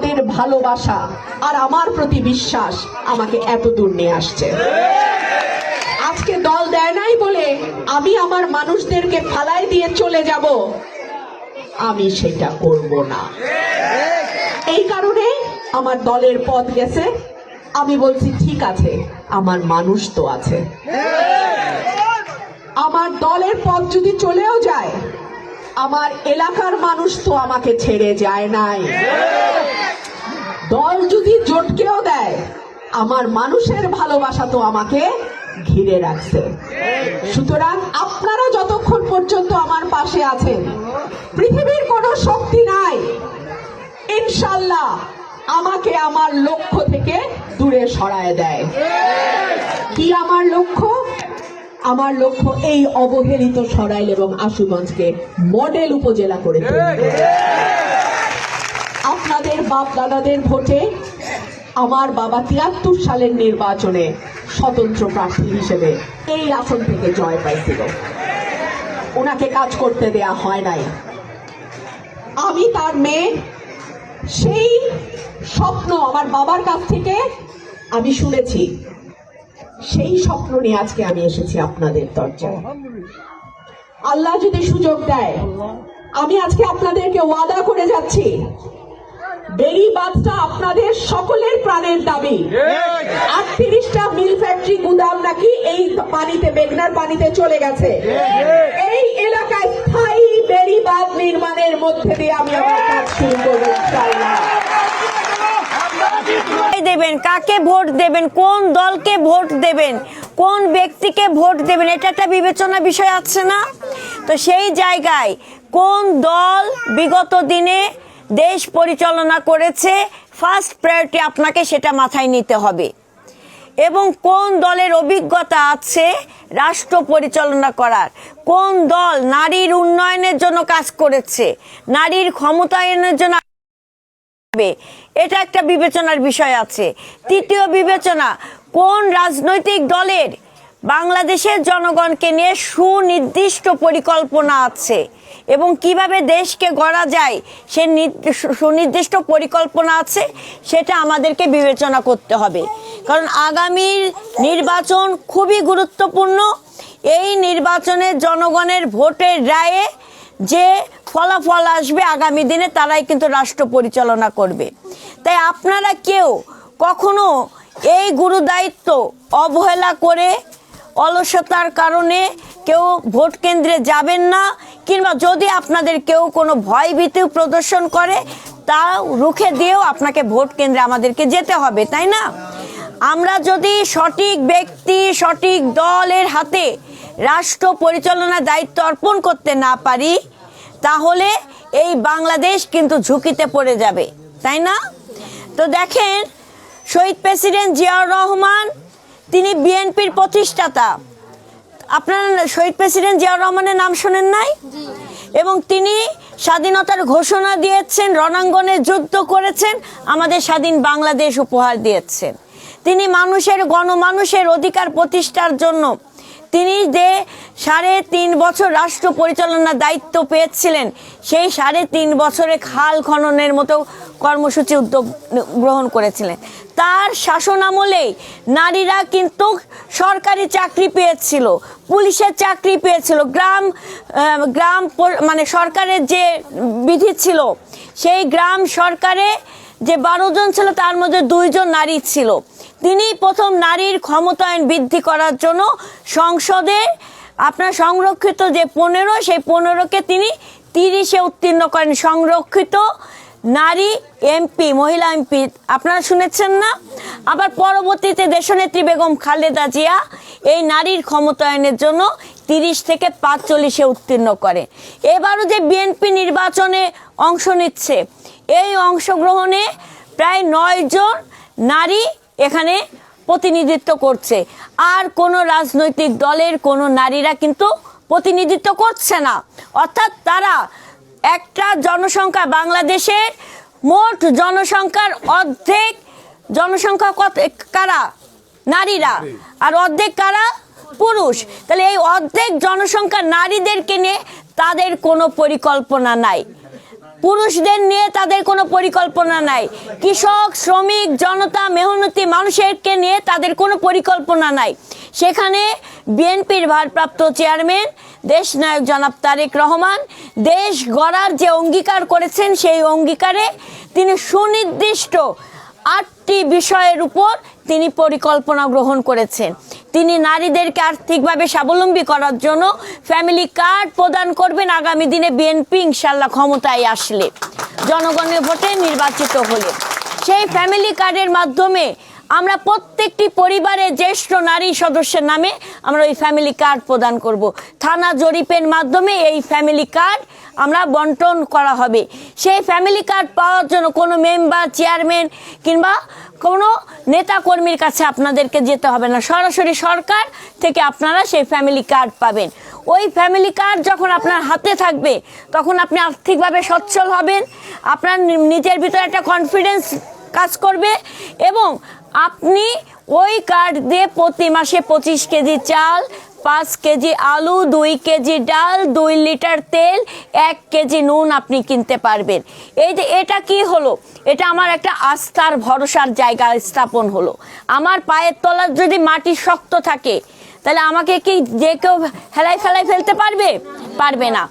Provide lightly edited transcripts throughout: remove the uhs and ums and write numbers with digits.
আপনাদের ভালোবাসা আর আমার প্রতি বিশ্বাস আমাকে এত দূর নিয়ে আসছে। আজকে দল দেয় নাই বলে আমি আমার মানুষদেরকে ফালাই দিয়ে চলে যাব, আমি সেটা করব না। এই কারণে আমার দলের পথ গেছে। আমি বলছি ঠিক আছে, আমার মানুষ তো আছে। আমার দলের পথ যদি চলেও যায়, আমার এলাকার মানুষ তো আমাকে ছেড়ে যায় নাই। দল যদি জটকেও দেয়, আমার মানুষের ভালোবাসা তো আমাকে ঘিরে রাখছে। সুতরাং আপনারা যতক্ষণ পর্যন্ত আমার পাশে আছেন, পৃথিবীর কোনো শক্তি নাই ইনশাআল্লাহ আমাকে আমার লক্ষ্য থেকে দূরে সরায় দেয়। কি আমার লক্ষ্য? আমার লক্ষ্য এই অবহেলিত সরাইল এবং আশুগঞ্জকে মডেল উপজেলা করে তুলবে। আপনাদের বাপ দাদাদের ভোটে আমার বাবা 73 সালের নির্বাচনে স্বতন্ত্র প্রার্থী হিসেবে এই আসন থেকে জয় পাইছিল। ওনাকে কাজ করতে দেয়া হয় নাই। আমি তার মেয়ে, সেই স্বপ্ন আমার বাবার কাছ থেকে আমি শুনেছি। সেই স্বপ্ন নিয়ে আজকে আমি এসেছি আপনাদের দরজায়। আল্লাহ যদি সুযোগ দেয়, আমি আজকে আপনাদেরকে ওয়াদা করে যাচ্ছি, বেড়িবাঁধটা আপনাদের সকলের প্রাণের দাবি। 38টা মিল ফ্যাক্টরি গুদাম নাকি এই পানিতে, মেঘনার পানিতে চলে গেছে। এই এলাকায় স্থায়ী বেড়িবাঁধ নির্মাণের মধ্যে দিয়ে আমি আমার কাজ শুরু করব ইনশাআল্লাহ। দেবেন, কাকে ভোট দেবেন, কোন দলকে ভোট দেবেন, কোন ব্যক্তিকে ভোট দেবেন, এটা একটা বিবেচনা বিষয় আছে না? তো সেই জায়গায় কোন দল বিগত দিনে দেশ পরিচালনা করেছে, ফার্স্ট প্রায়োরিটি আপনাকে সেটা মাথায় নিতে হবে। এবং কোন দলের অভিজ্ঞতা আছে রাষ্ট্র পরিচালনা করার, কোন দল নারীর উন্নয়নের জন্য কাজ করেছে, নারীর ক্ষমতায়নের জন্য, এটা একটা বিবেচনার বিষয় আছে। তৃতীয় বিবেচনা, কোন রাজনৈতিক দলের বাংলাদেশের জনগণকে নিয়ে সুনির্দিষ্ট পরিকল্পনা আছে এবং কিভাবে দেশকে গড়া যায় সে সুনির্দিষ্ট পরিকল্পনা আছে, সেটা আমাদেরকে বিবেচনা করতে হবে। কারণ আগামীর নির্বাচন খুবই গুরুত্বপূর্ণ। এই নির্বাচনে জনগণের ভোটের রায়ে যে ফলাফল আসবে আগামী দিনে, তারাই কিন্তু রাষ্ট্র পরিচালনা করবে। তাই আপনারা কেউ কখনো এই গুরু দায়িত্ব অবহেলা করে, অলসতার কারণে কেউ ভোট কেন্দ্রে যাবেন না, কিংবা যদি আপনাদের কেউ কোনো ভয় ভীতি প্রদর্শন করে তা রুখে দিয়েও আপনাকে ভোট কেন্দ্রে আমাদেরকে যেতে হবে, তাই না? আমরা যদি সঠিক ব্যক্তি, সঠিক দলের হাতে রাষ্ট্র পরিচালনার দায়িত্ব অর্পণ করতে না পারি, তাহলে এই বাংলাদেশ কিন্তু ঝুঁকিতে পড়ে যাবে, তাই না? তো দেখেন, শহীদ প্রেসিডেন্ট জিয়াউর রহমান তিনি বিএনপির প্রতিষ্ঠাতা। আপনারা শহীদ প্রেসিডেন্ট জিয়াউর রহমানের নাম শোনেন নাই? এবং তিনি স্বাধীনতার ঘোষণা দিয়েছেন, রণাঙ্গনে যুদ্ধ করেছেন, আমাদের স্বাধীন বাংলাদেশ উপহার দিয়েছেন। তিনি মানুষের, গণমানুষের অধিকার প্রতিষ্ঠার জন্য তিনি যে 3.5 বছর রাষ্ট্র পরিচালনার দায়িত্ব পেয়েছিলেন, সেই 3.5 বছরে খাল খননের মতো কর্মসূচি উদ্যোগ গ্রহণ করেছিলেন। তার শাসন আমলেই নারীরা কিন্তু সরকারি চাকরি পেয়েছিল, পুলিশের চাকরি পেয়েছিল, গ্রাম মানে সরকারের যে বিধি ছিল, সেই গ্রাম সরকারে যে 12 জন ছিল তার মধ্যে 2 জন নারী ছিল। তিনি প্রথম নারীর ক্ষমতায়ন বৃদ্ধি করার জন্য সংসদে আপনার সংরক্ষিত যে 15, সেই 15কে তিনি 30-এ উত্তীর্ণ করেন। সংরক্ষিত নারী এমপি, মহিলা এমপি আপনারা শুনেছেন না? আবার পরবর্তীতে দেশনেত্রী বেগম খালেদা জিয়া এই নারীর ক্ষমতায়নের জন্য 30 থেকে 45-এ উত্তীর্ণ করে। এবারও যে বিএনপি নির্বাচনে অংশ নিচ্ছে, এই অংশগ্রহণে প্রায় 9 জন নারী এখানে প্রতিনিধিত্ব করছে। আর কোনো রাজনৈতিক দলের কোনো নারীরা কিন্তু প্রতিনিধিত্ব করছে না। অর্থাৎ তারা একটা জনসংখ্যা, বাংলাদেশের মোট জনসংখ্যার অর্ধেক জনসংখ্যা কারা? নারীরা। আর অর্ধেক কারা? পুরুষ। তাহলে এই অর্ধেক জনসংখ্যা নারীদেরকে নিয়ে তাদের কোনো পরিকল্পনা নাই। পুরুষদের নিয়ে তাদের কোনো পরিকল্পনা নাই, কৃষক, শ্রমিক, জনতা, মেহনতি মানুষেরকে নিয়ে তাদের কোনো পরিকল্পনা নাই। সেখানে বিএনপির ভারপ্রাপ্ত চেয়ারম্যান দেশনায়ক জনাব তারেক রহমান দেশ গড়ার যে অঙ্গীকার করেছেন, সেই অঙ্গীকারে তিনি সুনির্দিষ্ট 8টি বিষয়ের উপর তিনি পরিকল্পনা গ্রহণ করেছেন। তিনি নারীদেরকে আর্থিকভাবে স্বাবলম্বী করার জন্য ফ্যামিলি কার্ড প্রদান করবেন আগামী দিনে বিএনপি ইনশাল্লাহ ক্ষমতায় আসলে, জনগণের ভোটে নির্বাচিত হলে। সেই ফ্যামিলি কার্ডের মাধ্যমে আমরা প্রত্যেকটি পরিবারের জ্যেষ্ঠ নারী সদস্যের নামে আমরা ওই ফ্যামিলি কার্ড প্রদান করব। থানা জরিপের মাধ্যমে এই ফ্যামিলি কার্ড আমরা বন্টন করা হবে। সেই ফ্যামিলি কার্ড পাওয়ার জন্য কোনো মেম্বার, চেয়ারম্যান কিংবা কোনো নেতাকর্মীর কাছে আপনাদেরকে যেতে হবে না, সরাসরি সরকার থেকে আপনারা সেই ফ্যামিলি কার্ড পাবেন। ওই ফ্যামিলি কার্ড যখন আপনার হাতে থাকবে তখন আপনি আর্থিকভাবে সচ্ছল হবেন, আপনার নিজের ভিতরে একটা কনফিডেন্স কাজ করবে এবং আপনি ওই কার্ড দিয়ে প্রতি মাসে 25 কেজি চাল, 5 কেজি আলু, 2 কেজি ডাল, 2 লিটার তেল, 1 কেজি নুন আপনি কিনতে পারবেন। এই যে এটা কি হলো, এটা আমার একটা আস্থার ভরসার জায়গা স্থাপন হলো। আমার পায়ের তলার যদি মাটি শক্ত থাকে তাহলে আমাকে কি যে কেউ হেলাই ফেলাই ফেলতে পারবে? পারবে না।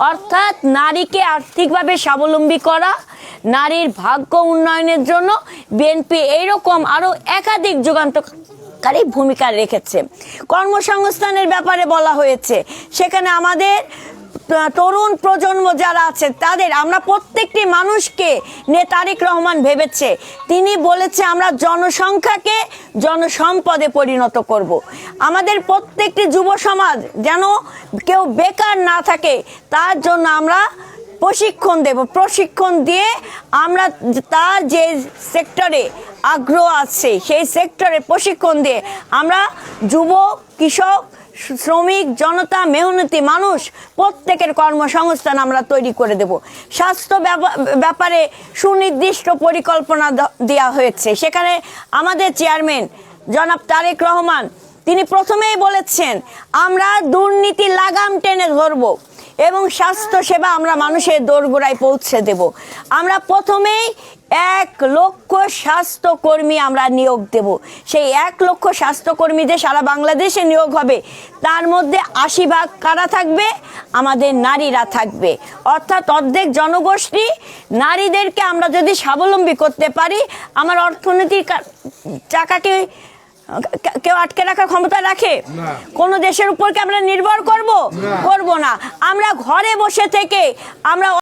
অর্থাৎ নারীকে আর্থিকভাবে স্বাবলম্বী করা, নারীর ভাগ্য উন্নয়নের জন্য বিএনপি এইরকম আরো একাধিক যুগান্তকারী ভূমিকা রেখেছে। কর্মসংস্থানের ব্যাপারে বলা হয়েছে, সেখানে আমাদের তরুণ প্রজন্ম যারা আছে তাদের আমরা প্রত্যেকটি মানুষকে নিয়ে তারেক রহমান ভেবেছে। তিনি বলেছে আমরা জনসংখ্যাকে জনসম্পদে পরিণত করব। আমাদের প্রত্যেকটি যুব সমাজ যেন কেউ বেকার না থাকে তার জন্য আমরা প্রশিক্ষণ দেব। প্রশিক্ষণ দিয়ে আমরা তার যে সেক্টরে আগ্রহ আছে সেই সেক্টরে প্রশিক্ষণ দিয়ে আমরা যুবক, কৃষক, শ্রমিক, জনতা, মেহনতি মানুষ প্রত্যেকের কর্মসংস্থান আমরা তৈরি করে দেব। স্বাস্থ্য ব্যাপারে সুনির্দিষ্ট পরিকল্পনা দেওয়া হয়েছে। সেখানে আমাদের চেয়ারম্যান জনাব তারেক রহমান তিনি প্রথমেই বলেছেন আমরা দুর্নীতি লাগাম টেনে ধরবো এবং স্বাস্থ্য সেবা আমরা মানুষের দোরগোড়ায় পৌঁছে দেব। আমরা প্রথমেই 1 লক্ষ স্বাস্থ্যকর্মী আমরা নিয়োগ দেব। সেই 1 লক্ষ স্বাস্থ্যকর্মীদের সারা বাংলাদেশে নিয়োগ হবে। তার মধ্যে 80% কারা থাকবে? আমাদের নারীরা থাকবে। অর্থাৎ অর্ধেক জনগোষ্ঠী নারীদেরকে আমরা যদি স্বাবলম্বী করতে পারি, আমার অর্থনীতির চাকাকে কেউ আটকে রাখার ক্ষমতা রাখে? কোন দেশের উপর কি আমরা নির্ভর করব? করব না। আমরা ঘরে বসে থেকে আমরা